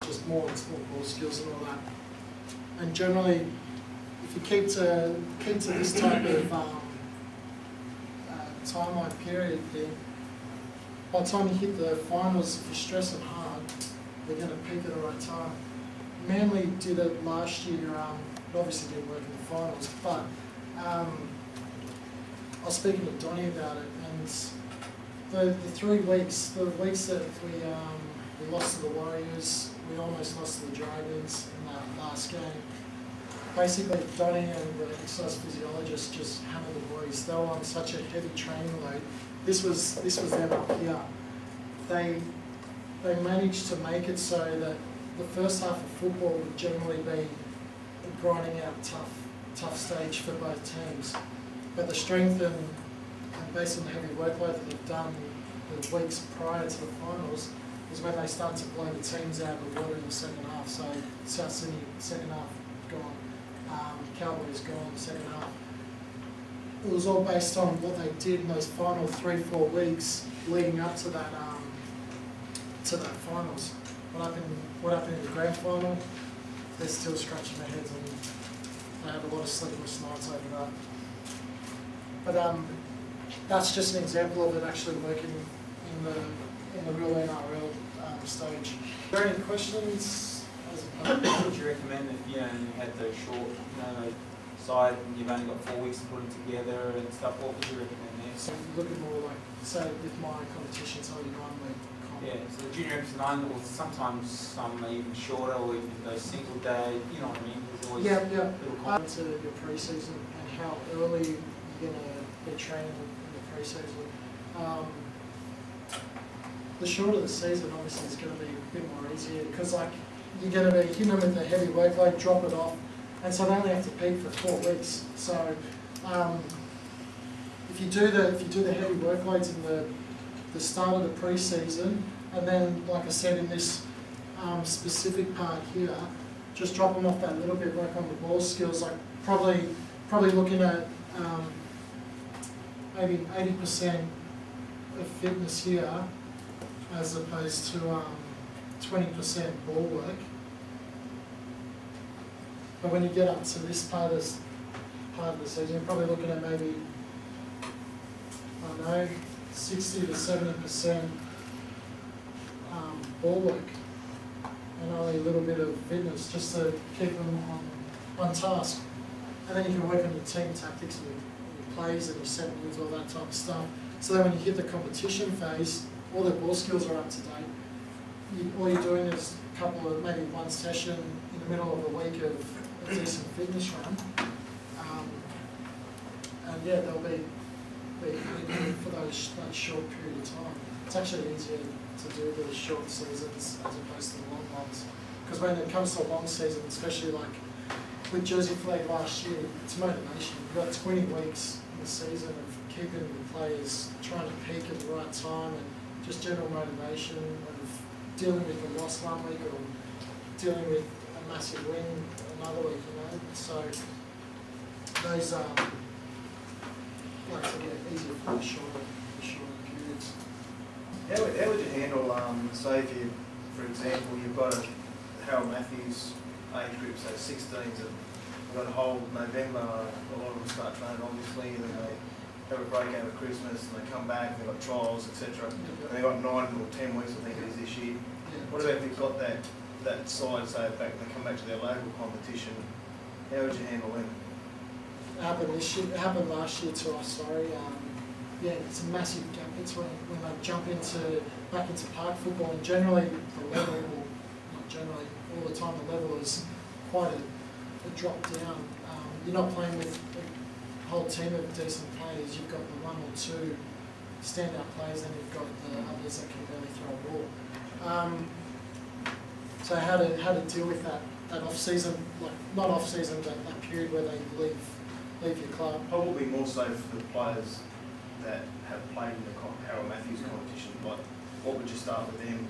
just more ball skills and all that. And generally, if you keep to this type of timeline period thing, by the time you hit the finals, if you're stressing hard, they're going to peak at the right time. Manly did it last year. It obviously didn't work in the finals, but I was speaking to Donnie about it, and the 3 weeks, the weeks that we lost to the Warriors, we almost lost to the Dragons in that last game. Basically, Donnie and the exercise physiologist just hammered the boys. They were on such a heavy training load. This was them up here. They managed to make it so that the first half of football would generally be grinding out tough stage for both teams. But the strength and based on the heavy workload that they've done the weeks prior to the finals is when they start to blow the teams out of the water in the second half. So South Sydney, second half gone. Cowboys gone, second half. It was all based on what they did in those final 3-4 weeks leading up to that finals. What happened in the grand final? They're still scratching their heads, and they have a lot of sleepless nights over that. But that's just an example of it actually working in the real NRL stage. Are there any questions? What would you recommend if you had those short, side, and you've only got 4 weeks to put them together and stuff? What would you recommend there? So look at more like, say, with my competitions, only 1 week. Yeah, so the junior eps 9, or sometimes some are even shorter, or even those single day. You know what I mean? There's always little to your pre-season and how early you're going to be training in the pre-season. The shorter the season, obviously, is going to be a bit more easier because, like, you're going to be hitting them with the heavy workload, drop it off, and so they only have to peak for 4 weeks. So, if you do the heavy workloads in the start of the pre-season, and then, like I said, in this specific part here, just drop them off that little bit, work on the ball skills, like probably looking at maybe 80% of fitness here, as opposed to 20% ball work. But when you get up to this part of the season, you're probably looking at maybe, I don't know, 60 to 70% ball work, and only a little bit of fitness just to keep them on task. And then you can work on your team tactics and your plays and your set moves, all that type of stuff. So then when you hit the competition phase, all their ball skills are up to date. All you're doing is a couple of, maybe 1 session in the middle of a week of a decent fitness run. And yeah, they'll be for that short period of time. It's actually easier to do the short seasons as opposed to the long ones. Because when it comes to a long season, especially like with Jersey Flag last year, it's motivation. You've got 20 weeks in the season of keeping the players trying to peak at the right time, and just general motivation of dealing with the loss 1 week or dealing with a massive win another week, So those are, like I said, easier for the shorter periods. How would you handle, say if you, for example, you've got a Harold Matthews age group, so 16s, and you've got a whole November, a lot of them start training obviously, and then they have a break over Christmas, and they come back, and they've got trials, etc. And they've got 9 or 10 weeks, I think it is this year. What about if you've got that side, say, back, they come back to their local competition, how would you handle them? It happened this year, it happened last year to us, sorry. Yeah, it's a massive gap between when they jump back into park football, and generally the level, or not generally, all the time the level is quite a drop down. You're not playing with a whole team of decent players. You've got the 1 or 2 standout players, and you've got the others that can barely throw a ball. So how to deal with that off season, like not off season, but that period where they leave your club. Probably more so for the players that have played in the Harold Matthews competition. Like, what would you start with them?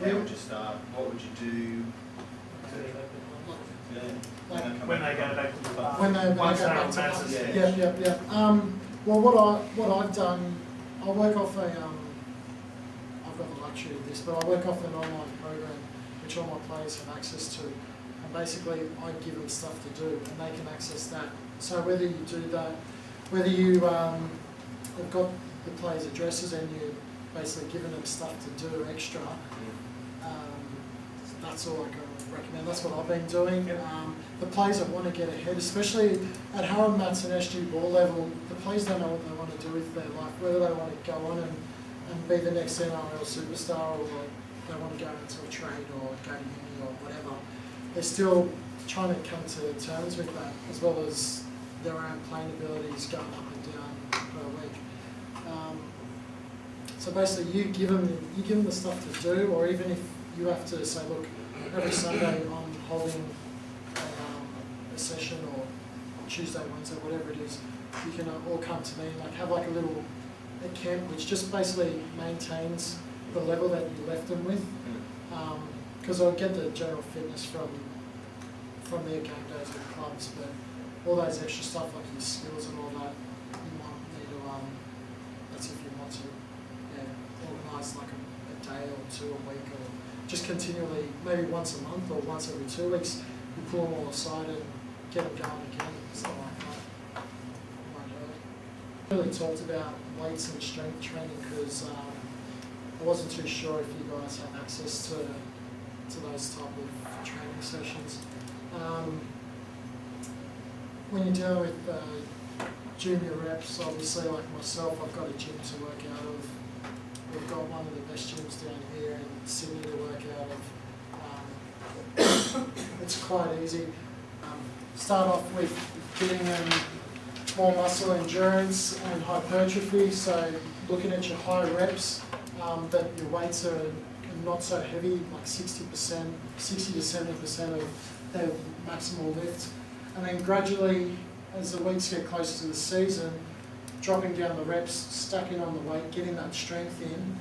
How would you start? What would you do? When they go back to the park. When they go back to the park. Yeah. Well, what I've done, I work off I've got the luxury of this, but I work off an online program which all my players have access to. And basically, I give them stuff to do, and they can access that. So whether you do that, whether you have got the players' addresses and you're basically giving them stuff to do extra, that's all I can recommend. That's what I've been doing. The players that want to get ahead, especially at Harold Mats and SG ball level, the players don't know what they want to do with their life, whether they want to go on and be the next NRL superstar, or they want to go into a trade or go to uni or whatever. They're still trying to come to terms with that, as well as their own playing abilities going up and down per week. So basically, you give them the stuff to do, or even if you have to say, look, every Sunday I'm holding a session, or Tuesday, Wednesday, whatever it is, you can all come to me and like have like a little camp which just basically maintains the level that you left them with. Because I'll get the general fitness from their game days at clubs, but all those extra stuff like your skills and all that, you might need to, that's if you want to, organise like a day or two a week, or just continually, maybe once a month or once every 2 weeks, you pull them all aside and get them going again, stuff like that. I really talked about weights and strength training because I wasn't too sure if you guys have access to those type of training sessions. When you're dealing with junior reps, obviously like myself, I've got a gym to work out of. We've got one of the best gyms down here in Sydney to work out of. It's quite easy. Start off with getting more muscle endurance and hypertrophy, so looking at your high reps, that your weights are not so heavy, like 60% to 70% of their maximal lift. And then gradually, as the weeks get closer to the season, dropping down the reps, stacking on the weight, getting that strength in.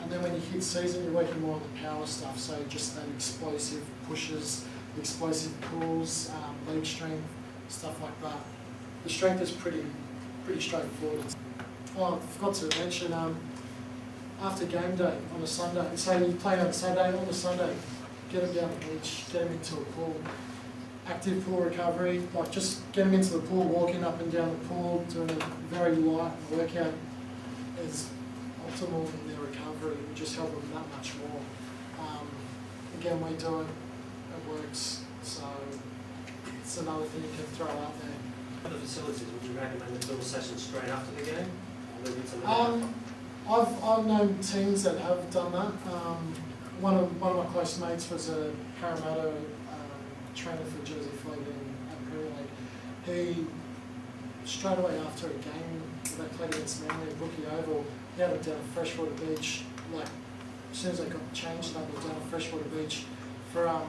And then when you hit season, you're working more on the power stuff, so just that explosive pushes, explosive pulls, leg strength, stuff like that. The strength is pretty straightforward. Oh, I forgot to mention, after game day on a Sunday, say you play on a Sunday, get them down the beach, get them into a pool. Active pool recovery, like just get them into the pool, walking up and down the pool, doing a very light workout is optimal in their recovery. We just help them that much more. Again, we do it, it works, so it's another thing you can throw out there. For the facilities, would you recommend the full session straight after the game? I've known teams that have done that. One of my close mates was a Parramatta trainer for Jersey Fleet at Premier League. He, straight away after a game, they played against Manly at Brookie Oval, he had them down at Freshwater Beach, like as soon as they got changed, they were down at Freshwater Beach for a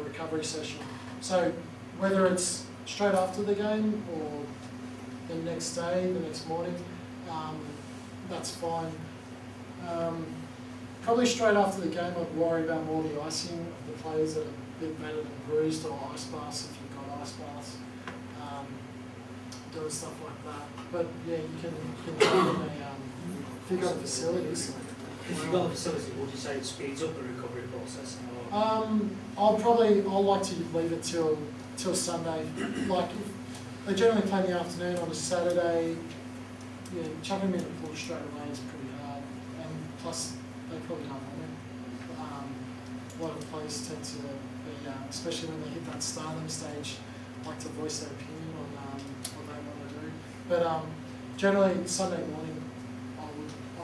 recovery session. So whether it's straight after the game or the next day, the next morning, that's fine. Probably straight after the game, I'd worry about more the icing of the players that are a bit better than bruised, or ice baths if you've got ice baths, doing stuff like that. But yeah, you can do it if you've got the facilities. If you've got the facility, would you say it speeds up the recovery process? I'll like to leave it till Sunday. Like if they generally play in the afternoon on a Saturday, yeah, chucking them in the pool straight away is pretty hard, and plus they probably don't want it. A lot of players tend to be, especially when they hit that stardom stage, like to voice their opinion on what they want to do. But generally Sunday morning, I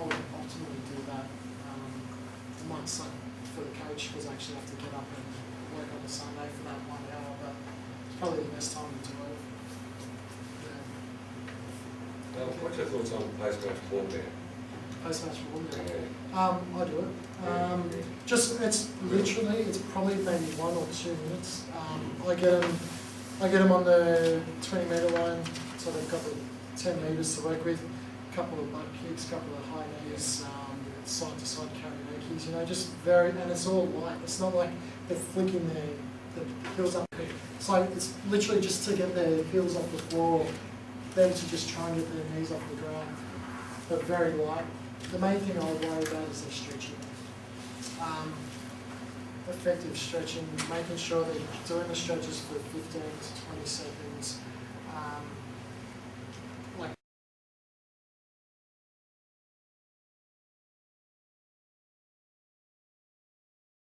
would optimally do that. It might suck for the coach because I actually have to get up and work on a Sunday for that 1 hour, but it's probably the best time to do it. What's your thoughts on post-match warm down? Post-match warm down? I do it. It's literally, it's probably maybe 1 or 2 minutes. I get them on the 20-metre line, so they've got the 10 metres to work with, a couple of butt kicks, a couple of high knees, side-to-side karaoke's, just very, and it's all light. It's not like they're flicking their heels up. It's like, it's literally just to get their heels off the floor, them to just try and get their knees off the ground, but very light. The main thing I worry about is their stretching. effective stretching, making sure they're doing the stretches for 15 to 20 seconds,